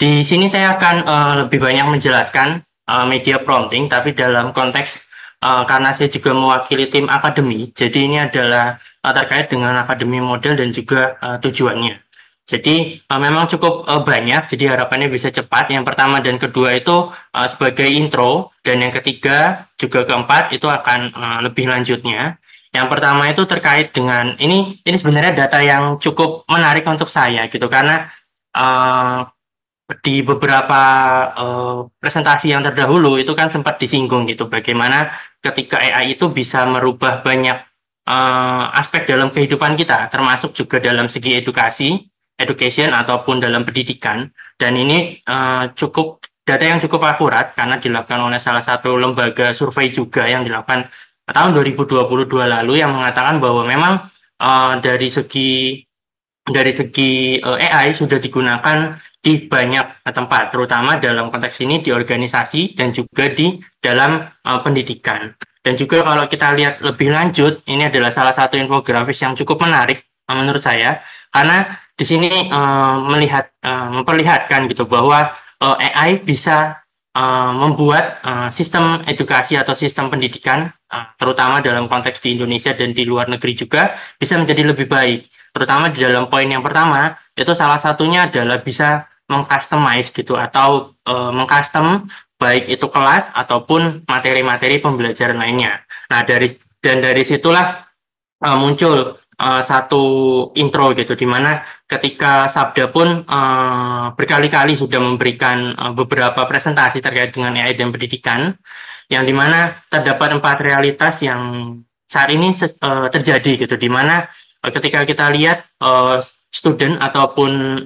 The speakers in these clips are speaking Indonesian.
Di sini saya akan lebih banyak menjelaskan media prompting, tapi dalam konteks karena saya juga mewakili tim akademi, jadi ini adalah terkait dengan akademi model dan juga tujuannya. Jadi memang cukup banyak, jadi harapannya bisa cepat. Yang pertama dan kedua itu sebagai intro, dan yang ketiga juga keempat itu akan lebih lanjutnya. Yang pertama itu terkait dengan ini sebenarnya data yang cukup menarik untuk saya gitu karena eh, di beberapa presentasi yang terdahulu itu kan sempat disinggung gitu bagaimana ketika AI itu bisa merubah banyak aspek dalam kehidupan kita termasuk juga dalam segi education ataupun dalam pendidikan dan ini cukup data yang cukup akurat karena dilakukan oleh salah satu lembaga survei juga yang dilakukan tahun 2022 lalu yang mengatakan bahwa memang dari segi AI sudah digunakan di banyak tempat, terutama dalam konteks ini di organisasi dan juga di dalam pendidikan. Dan juga kalau kita lihat lebih lanjut, ini adalah salah satu infografis yang cukup menarik menurut saya, karena di sini memperlihatkan gitu bahwa AI bisa membuat sistem edukasi atau sistem pendidikan, terutama dalam konteks di Indonesia dan di luar negeri juga, bisa menjadi lebih baik terutama di dalam poin yang pertama itu salah satunya adalah bisa mengcustomize gitu atau mengcustom baik itu kelas ataupun materi-materi pembelajaran lainnya. Nah dari situlah muncul satu intro gitu di mana ketika Sabda pun berkali-kali sudah memberikan beberapa presentasi terkait dengan AI dan pendidikan yang dimana terdapat 4 realitas yang saat ini terjadi gitu di mana ketika kita lihat student ataupun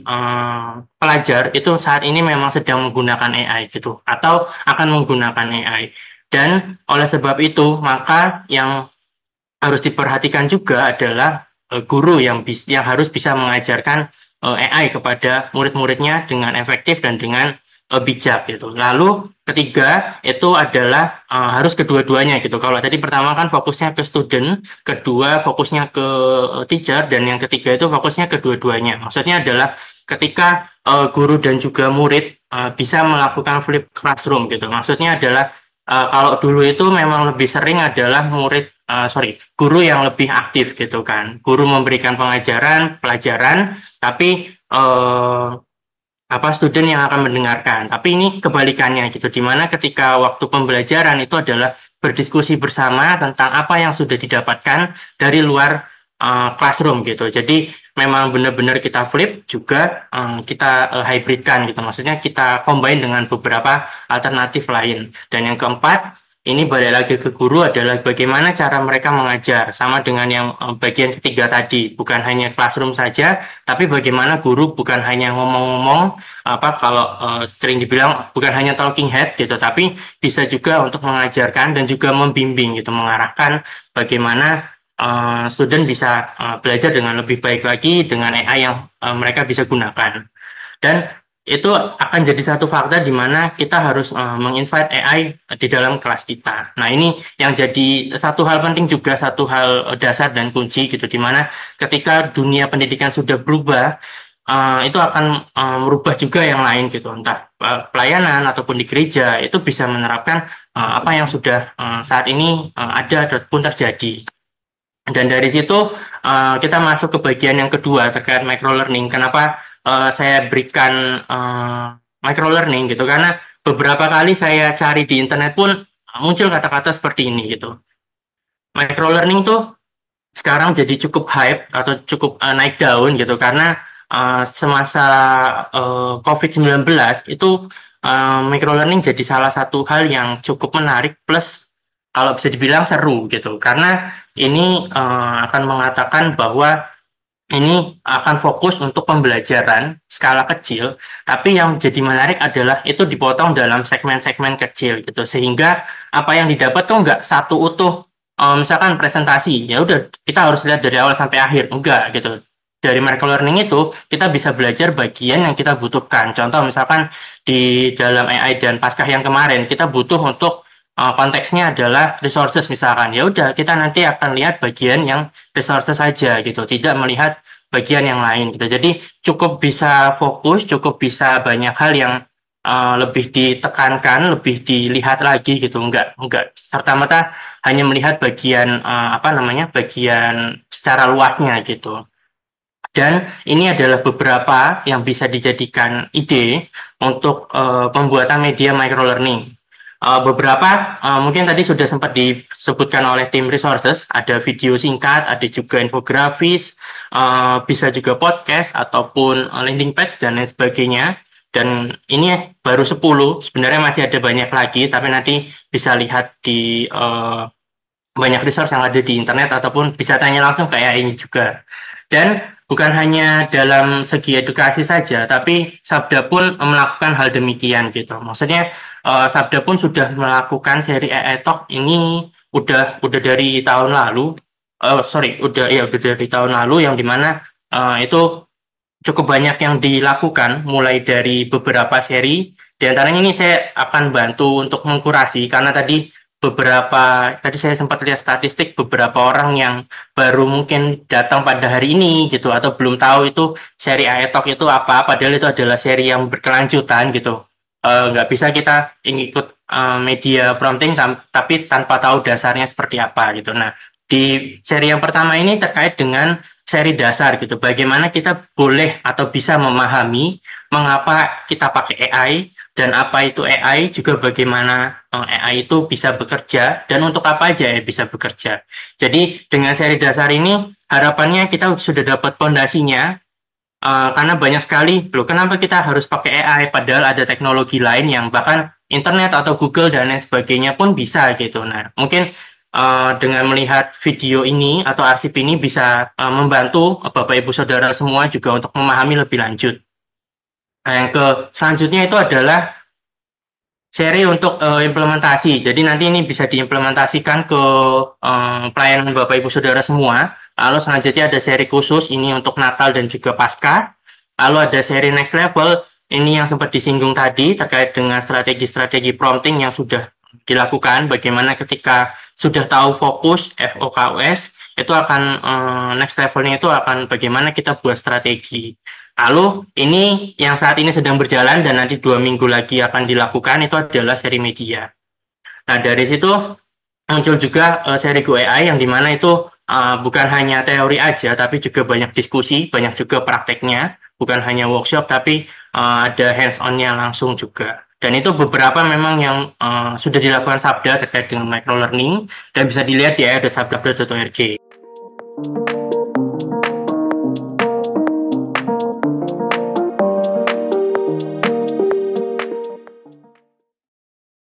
pelajar itu saat ini memang sedang menggunakan AI gitu atau akan menggunakan AI dan oleh sebab itu maka yang harus diperhatikan juga adalah guru yang harus bisa mengajarkan AI kepada murid-muridnya dengan efektif dan dengan bijak gitu. Lalu ketiga itu adalah harus kedua-duanya gitu. Kalau tadi pertama kan fokusnya ke student, kedua fokusnya ke teacher, dan yang ketiga itu fokusnya kedua-duanya. Maksudnya adalah ketika guru dan juga murid bisa melakukan flip classroom gitu. Maksudnya adalah kalau dulu itu memang lebih sering adalah guru yang lebih aktif gitu kan. Guru memberikan pelajaran, tapi student yang akan mendengarkan. Tapi ini kebalikannya gitu, di mana ketika waktu pembelajaran itu adalah berdiskusi bersama tentang apa yang sudah didapatkan dari luar classroom gitu. Jadi memang benar-benar kita flip juga kita hybridkan gitu. Maksudnya kita combine dengan beberapa alternatif lain. Dan yang keempat, ini balik lagi ke guru adalah bagaimana cara mereka mengajar. Sama dengan yang bagian ketiga tadi, bukan hanya classroom saja, tapi bagaimana guru bukan hanya ngomong-ngomong, kalau sering dibilang bukan hanya talking head gitu, tapi bisa juga untuk mengajarkan dan juga membimbing gitu, mengarahkan bagaimana student bisa belajar dengan lebih baik lagi dengan AI yang mereka bisa gunakan. Dan itu akan jadi satu fakta di mana kita harus menginvite AI di dalam kelas kita. Nah, ini yang jadi satu hal penting juga, satu hal dasar dan kunci gitu, di mana ketika dunia pendidikan sudah berubah, itu akan merubah juga yang lain gitu, entah pelayanan ataupun di gereja, itu bisa menerapkan apa yang sudah saat ini ada ataupun terjadi. Dan dari situ kita masuk ke bagian yang kedua terkait micro learning. Kenapa saya berikan micro learning gitu? Karena beberapa kali saya cari di internet pun muncul kata-kata seperti ini gitu. Micro learning tuh sekarang jadi cukup hype atau cukup naik daun gitu karena semasa COVID-19 itu micro learning jadi salah satu hal yang cukup menarik plus kalau bisa dibilang seru gitu karena ini akan mengatakan bahwa ini akan fokus untuk pembelajaran skala kecil, tapi yang jadi menarik adalah itu dipotong dalam segmen-segmen kecil gitu, sehingga apa yang didapat tuh nggak satu utuh, misalkan presentasi, ya udah kita harus lihat dari awal sampai akhir, enggak gitu. Dari micro learning itu kita bisa belajar bagian yang kita butuhkan. Contoh misalkan di dalam AI dan Paskah yang kemarin kita butuh untuk konteksnya adalah resources misalkan, ya udah kita nanti akan lihat bagian yang resources saja gitu, tidak melihat bagian yang lain gitu. Jadi cukup bisa fokus, cukup bisa banyak hal yang lebih ditekankan, lebih dilihat lagi gitu. Enggak serta-merta hanya melihat bagian bagian secara luasnya gitu. Dan ini adalah beberapa yang bisa dijadikan ide untuk pembuatan media microlearning. Beberapa mungkin tadi sudah sempat disebutkan oleh tim resources, ada video singkat, ada juga infografis, bisa juga podcast ataupun landing page dan lain sebagainya. Dan ini baru 10, sebenarnya masih ada banyak lagi, tapi nanti bisa lihat di banyak resource yang ada di internet ataupun bisa tanya langsung kayak ini juga. Dan bukan hanya dalam segi edukasi saja, tapi Sabda pun melakukan hal demikian gitu. Maksudnya Sabda pun sudah melakukan seri AI Talk ini udah dari tahun lalu. Udah dari tahun lalu yang dimana itu cukup banyak yang dilakukan mulai dari beberapa seri. Di antaranya ini saya akan bantu untuk mengkurasi karena tadi saya sempat lihat statistik beberapa orang yang baru mungkin datang pada hari ini gitu atau belum tahu itu seri AETOK itu apa, padahal itu adalah seri yang berkelanjutan gitu. Nggak bisa kita ikut media prompting tapi tanpa tahu dasarnya seperti apa gitu. Nah, di seri yang pertama ini terkait dengan seri dasar gitu. Bagaimana kita boleh atau bisa memahami mengapa kita pakai AI dan apa itu AI, juga bagaimana AI itu bisa bekerja dan untuk apa aja ya bisa bekerja. Jadi dengan seri dasar ini harapannya kita sudah dapat fondasinya karena banyak sekali loh kenapa kita harus pakai AI padahal ada teknologi lain yang bahkan internet atau Google dan lain sebagainya pun bisa gitu. Nah, mungkin dengan melihat video ini atau arsip ini bisa membantu Bapak Ibu Saudara semua juga untuk memahami lebih lanjut. Nah, yang selanjutnya itu adalah seri untuk implementasi. Jadi nanti ini bisa diimplementasikan ke pelayanan Bapak Ibu Saudara semua. Lalu selanjutnya ada seri khusus ini untuk Natal dan juga Paskah. Lalu ada seri next level ini yang sempat disinggung tadi terkait dengan strategi-strategi prompting yang sudah dilakukan. Bagaimana ketika sudah tahu fokus FOKUS itu akan next levelnya itu akan bagaimana kita buat strategi. Lalu ini yang saat ini sedang berjalan dan nanti 2 minggu lagi akan dilakukan itu adalah seri media. Nah dari situ muncul juga seri Go AI yang dimana itu bukan hanya teori aja tapi juga banyak diskusi, banyak juga prakteknya, bukan hanya workshop tapi ada hands-on-nya langsung juga. Dan itu beberapa memang yang sudah dilakukan Sabda terkait dengan microlearning dan bisa dilihat di sabda.org.